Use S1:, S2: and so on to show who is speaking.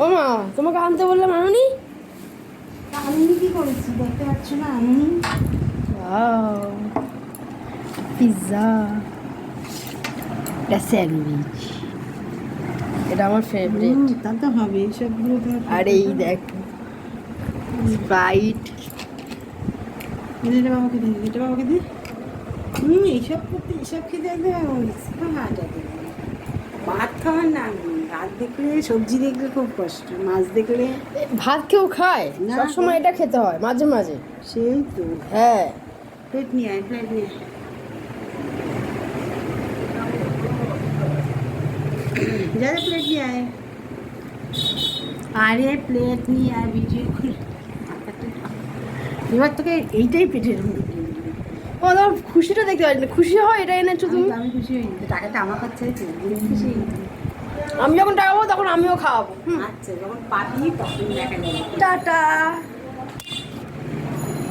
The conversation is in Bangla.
S1: ও মা, তোমাকে আনতে বললাম আনুনি?
S2: আমি কি করেছি দেখতে পাচ্ছ না? আমি
S1: পিৎজা, এটা স্যান্ডউইচ, এটা আমার ফেভারিট।
S2: তা তো হবে সবগুলো তো।
S1: আর এই দেখ স্প্রাইট।
S2: এটা বাবাকে দে, এটা বাবাকে দে। এইসব করতে, এইসব খেতে একদম হার্ট অ্যাটাক। ভাত খাওয়ার না, ভাত দেখলে সবজি দেখলে খুব কষ্ট, মাছ দেখলে
S1: ভাত কেউ খায়
S2: না।
S1: সবসময়? এটা খেতে হয় মাঝে মাঝে।
S2: সেই তো।
S1: হ্যাঁ,
S2: প্লেট নিয়ে আয়, প্লেট নিয়ে আয়। যারা প্লেট নিয়ে আয়, আরে প্লেট নিয়ে আয়, ভিডিও করে। এবার তোকে এইটাই পেটের মধ্যে দিয়ে দিবি।
S1: ও তোমার খুশিটা দেখতে পাচ্ছি না। খুশি হয় এটা এনেছো তুমি?
S2: আমি খুশি হইনি, টাকাটা আমার কাছে চাইছি, খুশি হইনি।
S1: আমি যখন টাকা পাবো তখন আমিও খাওয়াবো।
S2: আচ্ছা, যখন পাবি তখন দেখা যাবে।
S1: টাটা।